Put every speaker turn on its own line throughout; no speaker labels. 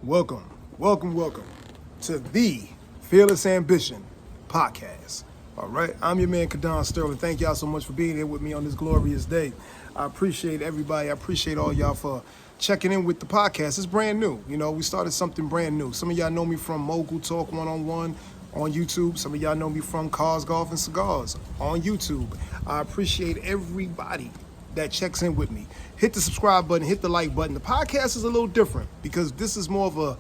Welcome to the Fearless Ambition podcast. All right, I'm your man, Kadon Sterling. Thank y'all so much for being here with me on this glorious day. I appreciate everybody. I appreciate all y'all for checking in with the podcast. It's brand new. You know, we started something brand new. Some of y'all know me from Mogul Talk One-on-One on YouTube. Some of y'all know me from Cars, Golf, and Cigars on YouTube. I appreciate everybody that checks in with me. Hit the subscribe button, hit the like button. The podcast is a little different because this is more of a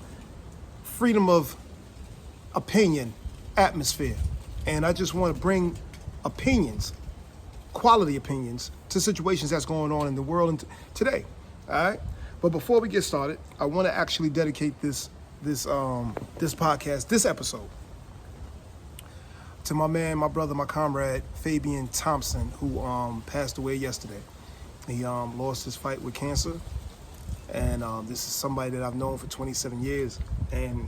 freedom of opinion atmosphere. And I just want to bring opinions, quality opinions, to situations that's going on in the world today. All right? But before we get started, I want to actually dedicate this podcast, this episode, to my man, my brother, my comrade, Fabian Thompson, who passed away yesterday. He lost his fight with cancer, and this is somebody that I've known for 27 years, and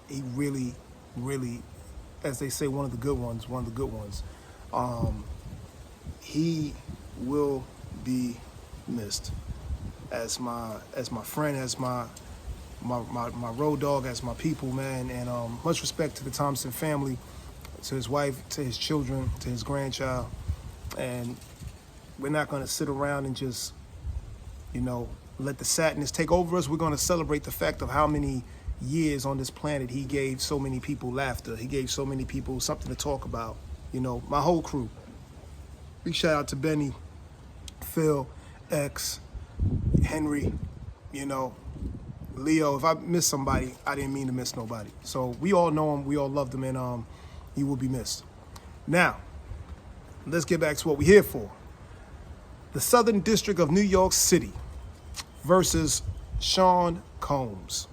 he really, as they say, one of the good ones. He will be missed as my friend, as my road dog, as my people, man, and much respect to the Thompson family, to his wife, to his children, to his grandchild, and we're not going to sit around and just, let the sadness take over us. We're going to celebrate the fact of how many years on this planet he gave so many people laughter. He gave so many people something to talk about. My whole crew. Big shout out to Benny, Phil, X, Henry, Leo. If I miss somebody, I didn't mean to miss nobody. So we all know him. We all loved him, and he will be missed. Now, let's get back to what we're here for. The Southern District of New York City versus Sean Combs.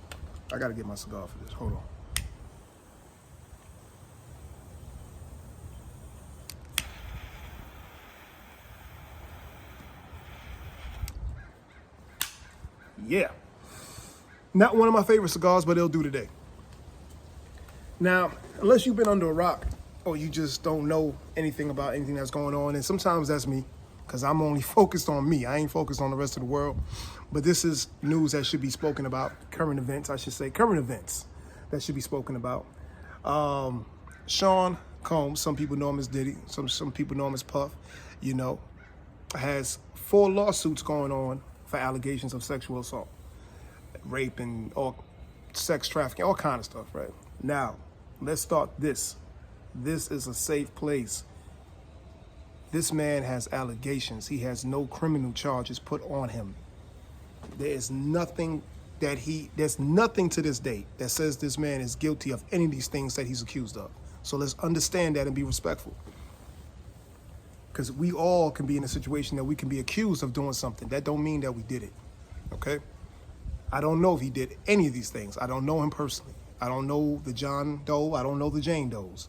I got to get my cigar for this. Hold on. Yeah. Not one of my favorite cigars, but it'll do today. Now, unless you've been under a rock or you just don't know anything about anything that's going on, and sometimes that's me, because I'm only focused on me. I ain't focused on the rest of the world. But this is news that should be spoken about. Current events that should be spoken about. Sean Combs, some people know him as Diddy, some people know him as Puff, has 4 lawsuits going on for allegations of sexual assault, rape, and all sex trafficking, all kind of stuff, right? Now, let's start this. This is a safe place. This man has allegations. He has no criminal charges put on him. There's nothing to this date that says this man is guilty of any of these things that he's accused of. So let's understand that and be respectful. Because we all can be in a situation that we can be accused of doing something. That don't mean that we did it, okay? I don't know if he did any of these things. I don't know him personally. I don't know the John Doe. I don't know the Jane Does.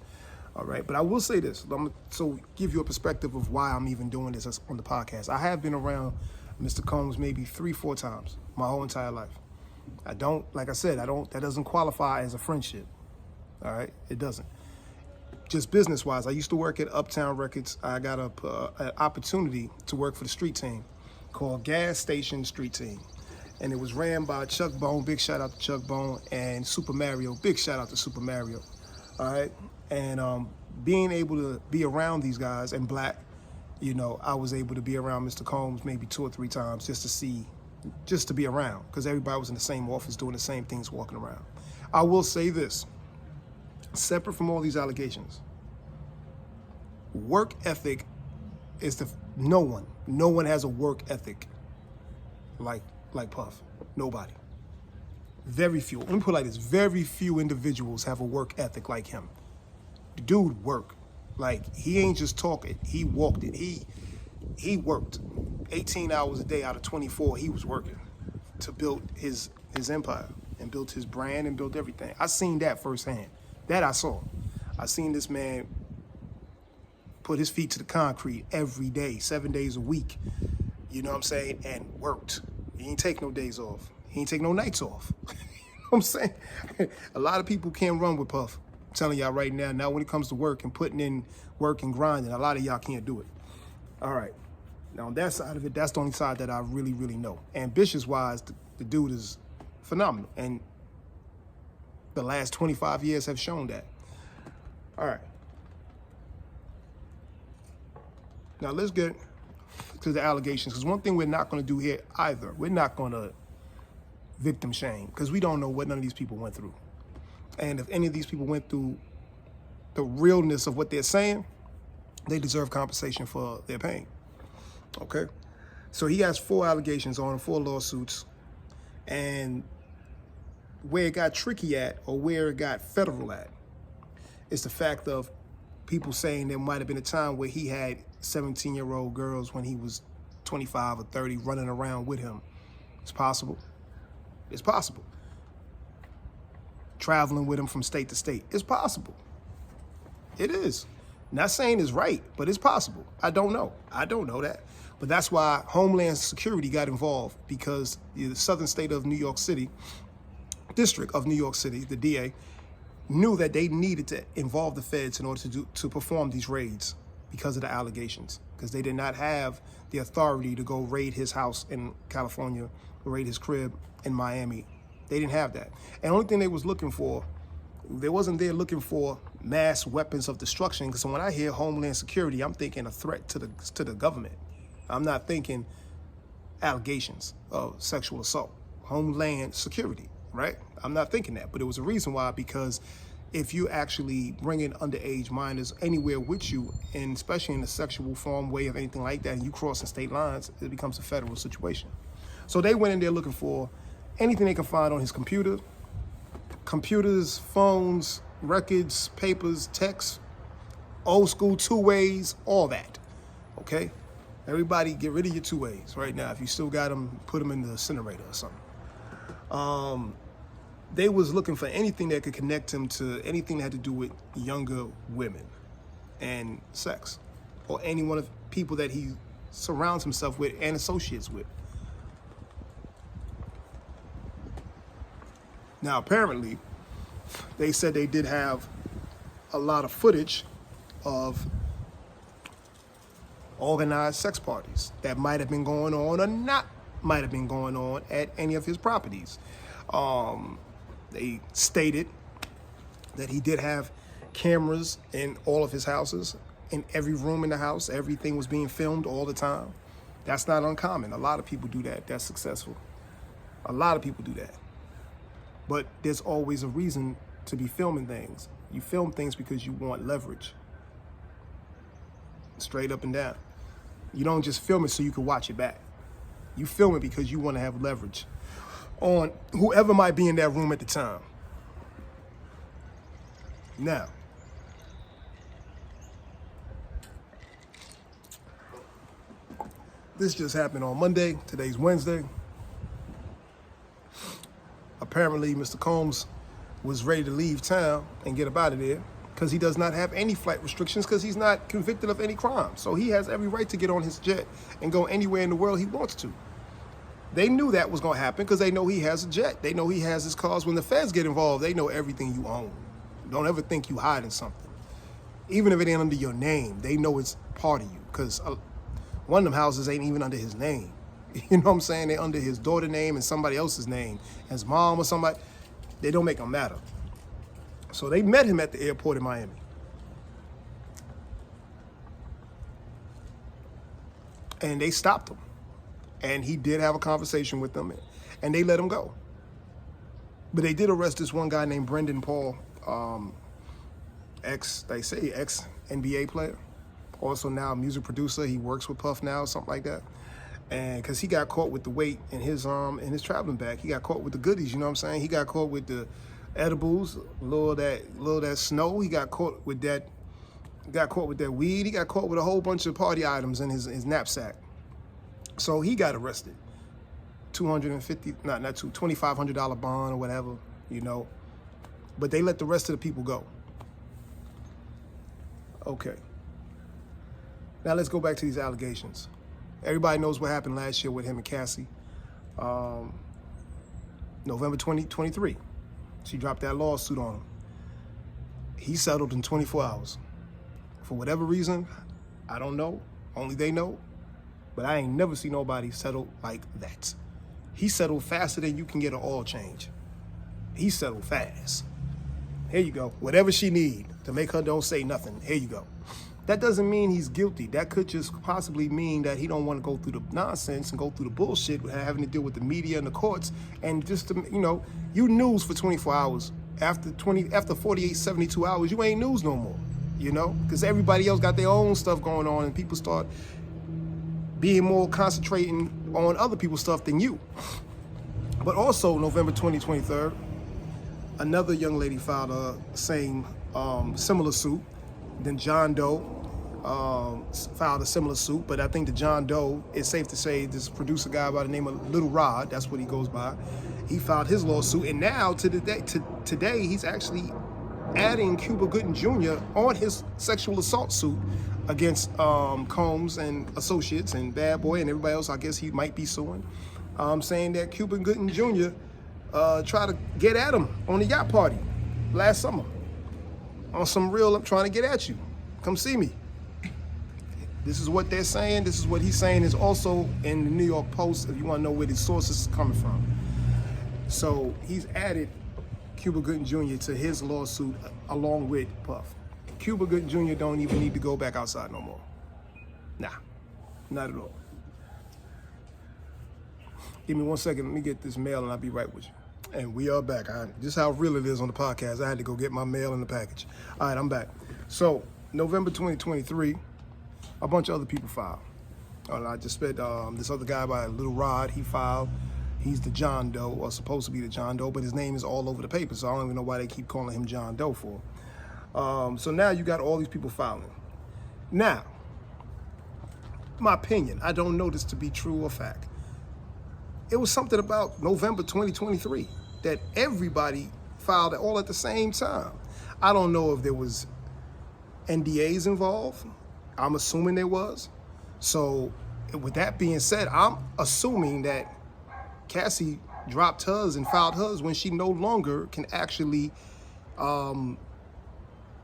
All right, but I will say this, so give you a perspective of why I'm even doing this on the podcast. I have been around Mr. Combs maybe 3-4 times my whole entire life. That doesn't qualify as a friendship. All right, it doesn't. Just business-wise, I used to work at Uptown Records. I got an opportunity to work for the street team called Gas Station Street Team. And it was ran by Chuck Bone, big shout out to Chuck Bone, and Super Mario, big shout out to Super Mario. All right. And being able to be around these guys and Black, I was able to be around Mr. Combs maybe 2 or 3 times just to be around, because everybody was in the same office doing the same things, walking around. I will say this, separate from all these allegations, work ethic is no one has a work ethic like Puff. Nobody. Very few. Let me put it like this. Very few individuals have a work ethic like him. The dude worked. Like, he ain't just talking. He walked it. He worked 18 hours a day out of 24. He was working to build his empire and built his brand and built everything. I seen that firsthand. That I saw. I seen this man put his feet to the concrete every day, 7 days a week. You know what I'm saying? And worked. He ain't take no days off. He ain't take no nights off. You know what I'm saying? A lot of people can't run with Puff. I'm telling y'all right now, when it comes to work and putting in work and grinding, a lot of y'all can't do it. All right. Now, on that side of it, that's the only side that I really know. Ambitious-wise, the dude is phenomenal. And The last 25 years have shown that. All right. Now let's get to the allegations, because one thing we're not going to do here either, we're not going to victim shame, because we don't know what none of these people went through. And if any of these people went through the realness of what they're saying, they deserve compensation for their pain. Okay? So he has 4 allegations on him, 4 lawsuits. And where it got tricky at, or where it got federal at, is the fact of people saying there might have been a time where he had 17-year-old girls when he was 25 or 30 running around with him. It's possible. It's possible. Traveling with him from state to state. It's possible. It is. Not saying it's right, but it's possible. I don't know. I don't know that. But that's why Homeland Security got involved, because the southern state of New York City, District of New York City, the DA, knew that they needed to involve the feds in order to perform these raids because of the allegations, because they did not have the authority to go raid his house in California, raid his crib in Miami. They didn't have that. And the only thing they was looking for, they wasn't there looking for mass weapons of destruction, because when I hear Homeland Security, I'm thinking a threat to the government. I'm not thinking allegations of sexual assault. Homeland Security, right? I'm not thinking that, but it was a reason why, because if you actually bring in underage minors anywhere with you, and especially in a sexual form way of anything like that, and you crossing state lines, it becomes a federal situation. So they went in there looking for anything they could find on his computers, phones, records, papers, texts, old school 2-ways, all that, okay? Everybody get rid of your 2-ways right now. If you still got them, put them in the incinerator or something. They was looking for anything that could connect him to anything that had to do with younger women and sex, or any one of people that he surrounds himself with and associates with. Now, apparently, they said they did have a lot of footage of organized sex parties that might have been going on or not might have been going on at any of his properties. They stated that he did have cameras in all of his houses, in every room in the house. Everything was being filmed all the time. That's not uncommon. A lot of people do that. That's successful. A lot of people do that. But there's always a reason to be filming things. You film things because you want leverage. Straight up and down. You don't just film it so you can watch it back. You film it because you want to have leverage on whoever might be in that room at the time. Now, this just happened on Monday. Today's Wednesday. Apparently, Mr. Combs was ready to leave town and get up out of there because he does not have any flight restrictions, because he's not convicted of any crime. So he has every right to get on his jet and go anywhere in the world he wants to. They knew that was going to happen because they know he has a jet. They know he has his cars. When the feds get involved, they know everything you own. Don't ever think you hiding something. Even if it ain't under your name, they know it's part of you, because one of them houses ain't even under his name. You know what I'm saying? They're under his daughter's name and somebody else's name, his mom or somebody. They don't make them matter. So they met him at the airport in Miami. And they stopped him. And he did have a conversation with them, and they let him go. But they did arrest this one guy named Brendan Paul, ex-NBA player. Also now a music producer. He works with Puff now, something like that. And because he got caught with the weight in his traveling bag. He got caught with the goodies, you know what I'm saying? He got caught with the edibles, a little of that snow. He got caught with that weed. He got caught with a whole bunch of party items in his knapsack. So he got arrested. $2,500 bond or whatever, you know. But they let the rest of the people go. Okay. Now let's go back to these allegations. Everybody knows what happened last year with him and Cassie. November 2023. She dropped that lawsuit on him. He settled in 24 hours. For whatever reason, I don't know. Only they know. But I ain't never seen nobody settle like that. He settled faster than you can get an oil change. He settled fast. Here you go. Whatever she need to make her don't say nothing. Here you go. That doesn't mean he's guilty. That could just possibly mean that he don't want to go through the nonsense and go through the bullshit having to deal with the media and the courts. And just to, you news for 24 hours. After 48, 72 hours, you ain't news no more. Because everybody else got their own stuff going on, and people start being more concentrating on other people's stuff than you. But also, November 2023, another young lady filed a same similar suit. Then John Doe filed a similar suit, but I think the John Doe, it's safe to say, this producer guy by the name of Little Rod, that's what he goes by, he filed his lawsuit, and now today he's actually adding Cuba Gooding Jr. on his sexual assault suit against Combs and Associates and Bad Boy and everybody else I guess he might be suing, saying that Cuba Gooding Jr. Tried to get at him on the yacht party last summer. On some real, I'm trying to get at you. Come see me. This is what they're saying. This is what he's saying is also in the New York Post, if you want to know where the sources are coming from. So he's added Cuba Gooding Jr. to his lawsuit along with Puff. Cuba Gooding Jr. don't even need to go back outside no more. Nah, not at all. Give me 1 second. Let me get this mail and I'll be right with you. And we are back. Just how real it is on the podcast. I had to go get my mail in the package. All right, I'm back. So, November 2023, a bunch of other people filed. I just said this other guy by Little Rod, he filed. He's the John Doe, or supposed to be the John Doe, but his name is all over the paper, so I don't even know why they keep calling him John Doe for. So now you got all these people filing. Now, my opinion, I don't know this to be true or fact. It was something about November 2023 that everybody filed all at the same time. I don't know if there was NDAs involved. I'm assuming there was. So with that being said, I'm assuming that Cassie dropped hers and filed hers when she no longer can actually,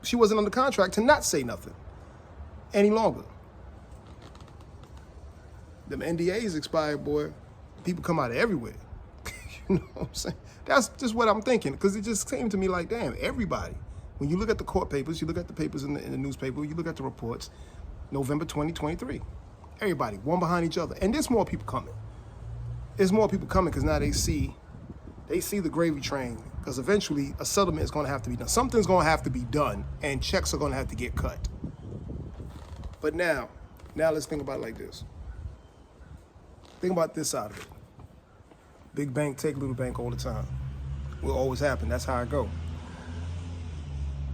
she wasn't under contract to not say nothing any longer. Them NDAs expired, boy. People come out of everywhere. You know what I'm saying? That's just what I'm thinking, because it just came to me like, damn, everybody. When you look at the court papers, you look at the papers in the newspaper, you look at the reports, November 2023. Everybody, one behind each other. And there's more people coming. There's more people coming because now they see the gravy train, because eventually a settlement is going to have to be done. Something's going to have to be done, and checks are going to have to get cut. But now let's think about it like this. Think about this side of it. Big bank take little bank all the time. Will always happen. That's how it go.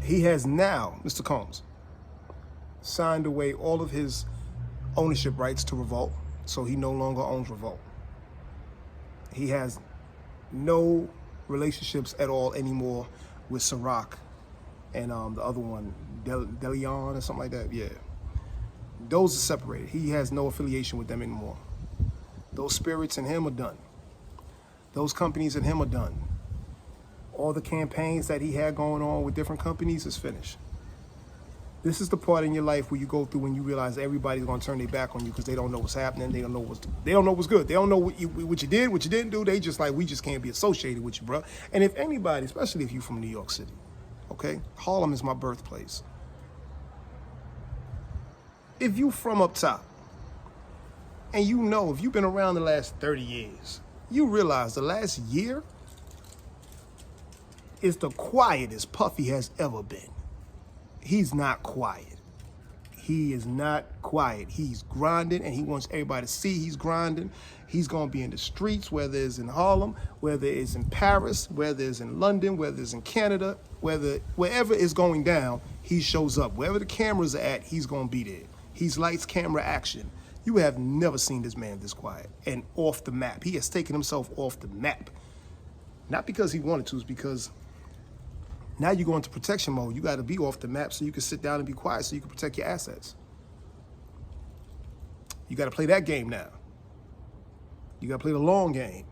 He has now, Mr. Combs, signed away all of his ownership rights to Revolt, so he no longer owns Revolt. He has no relationships at all anymore with Ciroc and the other one, Deleon or something like that. Yeah. Those are separated. He has no affiliation with them anymore. Those spirits and him are done. Those companies and him are done. All the campaigns that he had going on with different companies is finished. This is the part in your life where you go through when you realize everybody's going to turn their back on you because they don't know what's happening. They don't know what's good. They don't know what you did, what you didn't do. They just like, we just can't be associated with you, bro. And if anybody, especially if you're from New York City, okay? Harlem is my birthplace. If you from up top, and you know, if you've been around the last 30 years, you realize the last year is the quietest Puffy has ever been. He's not quiet. He is not quiet. He's grinding, and he wants everybody to see he's grinding. He's going to be in the streets, whether it's in Harlem, whether it's in Paris, whether it's in London, whether it's in Canada, wherever it's going down, he shows up. Wherever the cameras are at, he's going to be there. He's lights, camera, action. You have never seen this man this quiet and off the map. He has taken himself off the map. Not because he wanted to, it's because now you go into protection mode. You got to be off the map so you can sit down and be quiet so you can protect your assets. You got to play that game now. You got to play the long game.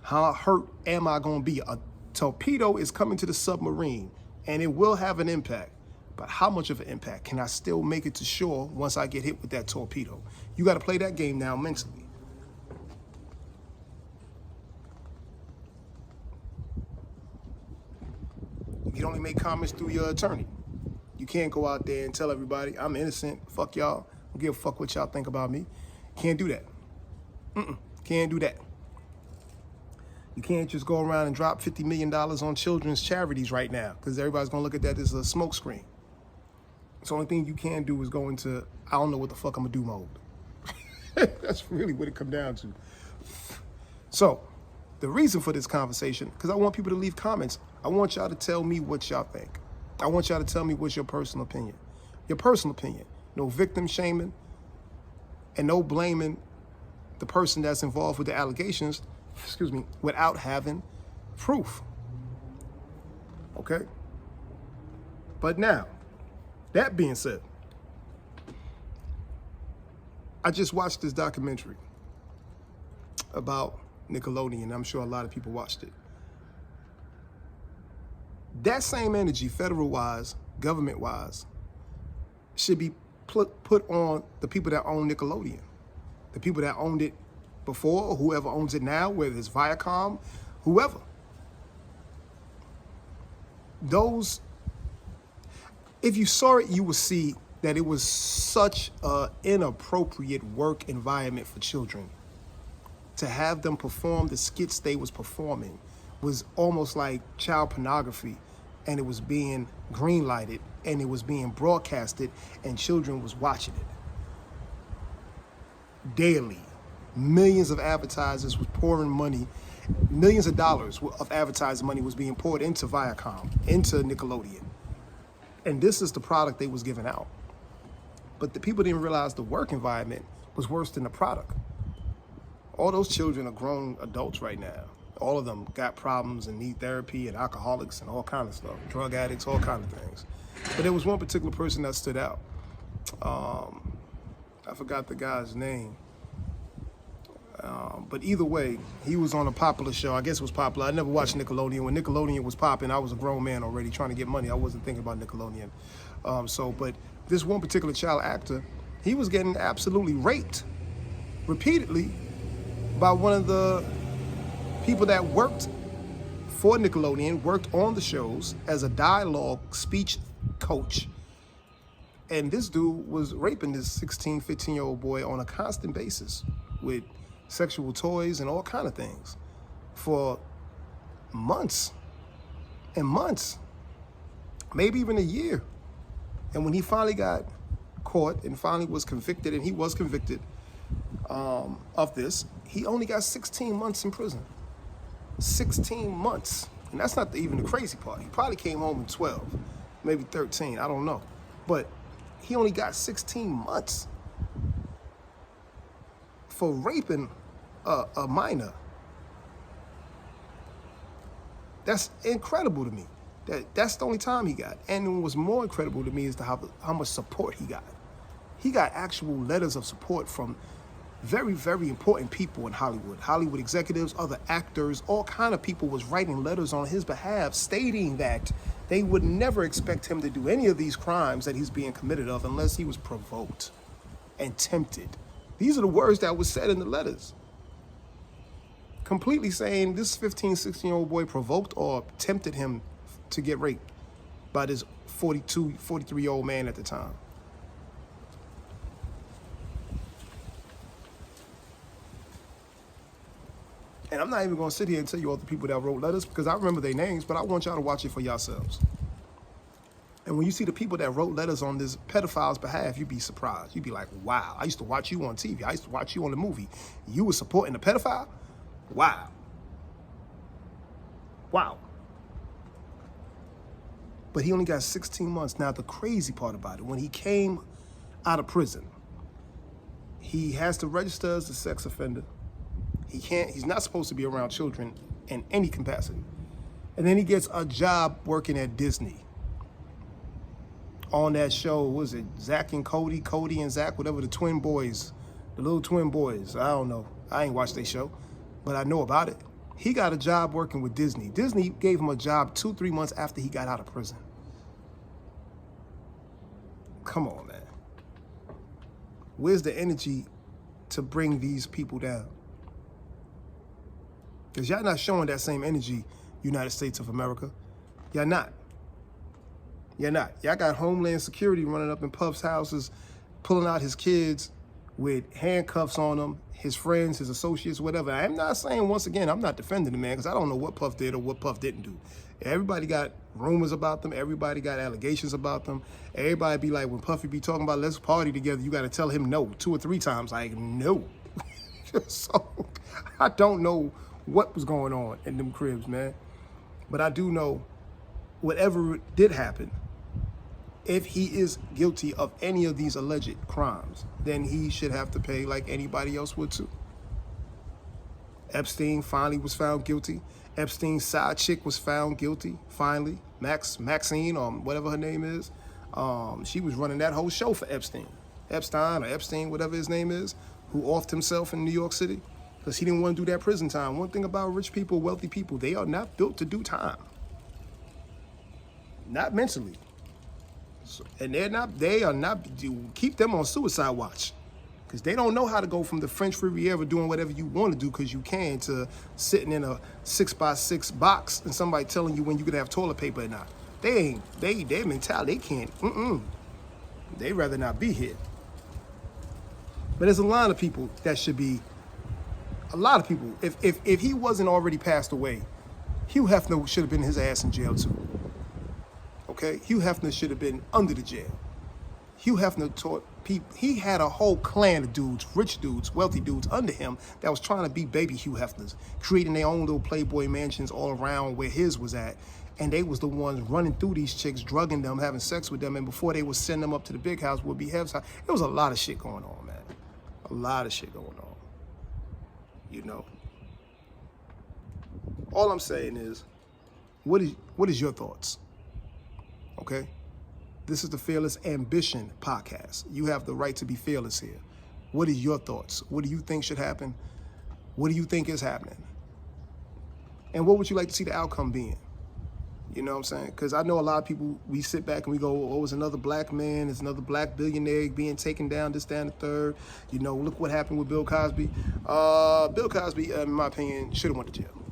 How hurt am I going to be? A torpedo is coming to the submarine, and it will have an impact. But how much of an impact? Can I still make it to shore once I get hit with that torpedo? You got to play that game now mentally. You You can only make comments through your attorney. You can't go out there and tell everybody, I'm innocent, fuck y'all, don't give a fuck what y'all think about me. Can't do that. Can't do that. You can't just go around and drop $50 million on children's charities right now, because everybody's gonna look at that as a smokescreen. So the only thing you can do is go into, I don't know what the fuck I'm gonna do mode. That's really what it comes down to. So, the reason for this conversation, because I want people to leave comments. I want y'all to tell me what y'all think. I want y'all to tell me what's your personal opinion. Your personal opinion. No victim shaming and no blaming the person that's involved with the allegations, without having proof. Okay? But now, that being said, I just watched this documentary about Nickelodeon. I'm sure a lot of people watched it. That same energy, federal-wise, government-wise, should be put on the people that own Nickelodeon. The people that owned it before, or whoever owns it now, whether it's Viacom, whoever. Those, if you saw it, you would see that it was such an inappropriate work environment for children. To have them perform the skits they was performing was almost like child pornography, and it was being green-lighted, and it was being broadcasted, and children was watching it. Daily, millions of advertisers was pouring money, millions of dollars of advertising money was being poured into Viacom, into Nickelodeon. And this is the product they was giving out. But the people didn't realize the work environment was worse than the product. All those children are grown adults right now. All of them got problems and need therapy, and alcoholics and all kind of stuff, drug addicts, all kind of things. But there was one particular person that stood out. I forgot the guy's name. But either way, he was on a popular show. I guess it was popular. I never watched Nickelodeon. When Nickelodeon was popping, I was a grown man already trying to get money. I wasn't thinking about Nickelodeon. But this one particular child actor, he was getting absolutely raped repeatedly by one of the people that worked for Nickelodeon, worked on the shows as a dialogue speech coach. And this dude was raping this 16, 15-year-old boy on a constant basis with sexual toys and all kind of things for months and months, maybe even a year. And when he finally got caught and finally was convicted, and he was convicted of this, he only got 16 months in prison. 16 months. And that's not even the crazy part. He probably came home in 12, maybe 13, I don't know. But he only got 16 months for raping a minor. That's incredible to me. That's the only time he got. And what was more incredible to me is how much support he got. He got actual letters of support from very, very important people in Hollywood. Hollywood executives, other actors, all kind of people was writing letters on his behalf stating that they would never expect him to do any of these crimes that he's being committed of unless he was provoked and tempted. These are the words that was said in the letters. Completely saying this 15, 16-year-old boy provoked or tempted him to get raped by this 42, 43-year-old man at the time. And I'm not even going to sit here and tell you all the people that wrote letters because I remember their names, but I want y'all to watch it for yourselves. And when you see the people that wrote letters on this pedophile's behalf, you'd be surprised. You'd be like, wow, I used to watch you on TV. I used to watch you on the movie. You were supporting the pedophile? Wow. Wow. But he only got 16 months. Now, the crazy part about it, when he came out of prison, he has to register as a sex offender. He's not supposed to be around children in any capacity. And then he gets a job working at Disney. On that show, what was it, Zach and Cody and Zach, whatever, the twin boys, the little twin boys. I don't know. I ain't watched their show, but I know about it. He got a job working with Disney. Disney gave him a job 2-3 months after he got out of prison. Come on, man. Where's the energy to bring these people down? Because y'all not showing that same energy, United States of America. Y'all not. You're not. Y'all got Homeland Security running up in Puff's houses, pulling out his kids with handcuffs on them, his friends, his associates, whatever. I'm not saying, once again, I'm not defending the man because I don't know what Puff did or what Puff didn't do. Everybody got rumors about them. Everybody got allegations about them. Everybody be like, when Puffy be talking about let's party together, you got to tell him no 2 or 3 times. Like, no. So I don't know what was going on in them cribs, man. But I do know whatever did happen, if he is guilty of any of these alleged crimes, then he should have to pay like anybody else would too. Epstein finally was found guilty. Epstein's side chick was found guilty, finally. Maxine, or whatever her name is. She was running that whole show for Epstein. Epstein, whatever his name is, who offed himself in New York City because he didn't want to do that prison time. One thing about rich people, wealthy people, they are not built to do time. Not mentally. So, and they are not, keep them on suicide watch because they don't know how to go from the French Riviera doing whatever you want to do because you can to sitting in a 6x6 box and somebody telling you when you could have toilet paper or not. Their mentality, they can't, They'd rather not be here. But there's a lot of people that should be, if he wasn't already passed away, Hugh Hefner should have been his ass in jail too. Okay, Hugh Hefner should have been under the jail. Hugh Hefner taught people, he had a whole clan of dudes, rich dudes, wealthy dudes under him that was trying to be baby Hugh Hefners, creating their own little Playboy mansions all around where his was at. And they was the ones running through these chicks, drugging them, having sex with them. And before they would send them up to the big house, would be Hef's house. It was a lot of shit going on, man. A lot of shit going on. You know. All I'm saying is, what is your thoughts? Okay? This is the Fearless Ambition podcast. You have the right to be fearless here. What are your thoughts? What do you think should happen? What do you think is happening? And what would you like to see the outcome being? You know what I'm saying? Because I know a lot of people, we sit back and we go, oh, it's another black man, it's another black billionaire being taken down, this, that, and the third. You know, look what happened with Bill Cosby. Bill Cosby, in my opinion, should have went to jail.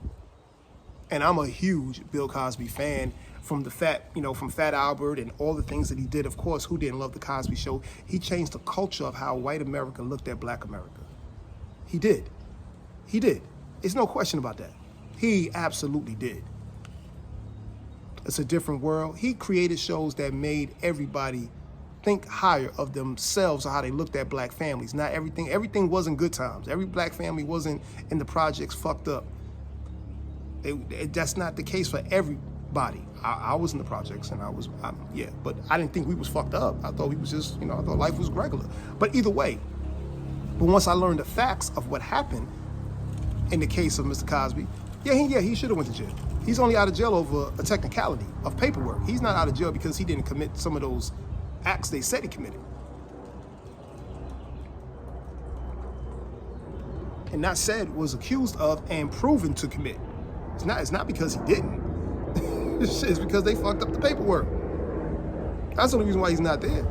And I'm a huge Bill Cosby fan from from Fat Albert and all the things that he did. Of course, who didn't love the Cosby Show? He changed the culture of how white America looked at black America. He did. He did. There's no question about that. He absolutely did. It's a different world. He created shows that made everybody think higher of themselves or how they looked at black families. Not everything wasn't good times. Every black family wasn't in the projects fucked up. That's not the case for everybody. I was in the projects and but I didn't think we was fucked up. I thought we was just, I thought life was regular. But either way, once I learned the facts of what happened in the case of Mr. Cosby, he should have went to jail. He's only out of jail over a technicality of paperwork. He's not out of jail because he didn't commit some of those acts they said he committed. And not said, was accused of and proven to commit. It's not because he didn't. It's because they fucked up the paperwork. That's the only reason why he's not there.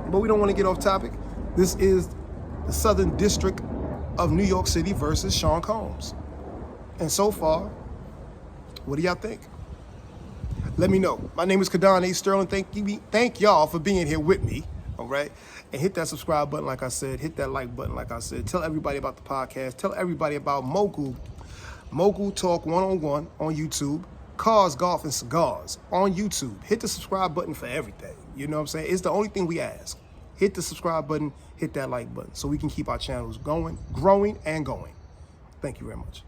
But we don't want to get off topic. This is the Southern District of New York City versus Sean Combs. And so far, what do y'all think? Let me know. My name is Kadon A. Sterling. Thank y'all for being here with me, all right? And hit that subscribe button, like I said. Hit that like button, like I said. Tell everybody about the podcast. Tell everybody about Mogul Talk 101 on YouTube. Cars, Golf, and Cigars on YouTube. Hit the subscribe button for everything. You know what I'm saying? It's the only thing we ask. Hit the subscribe button, hit that like button so we can keep our channels going, growing, and going. Thank you very much.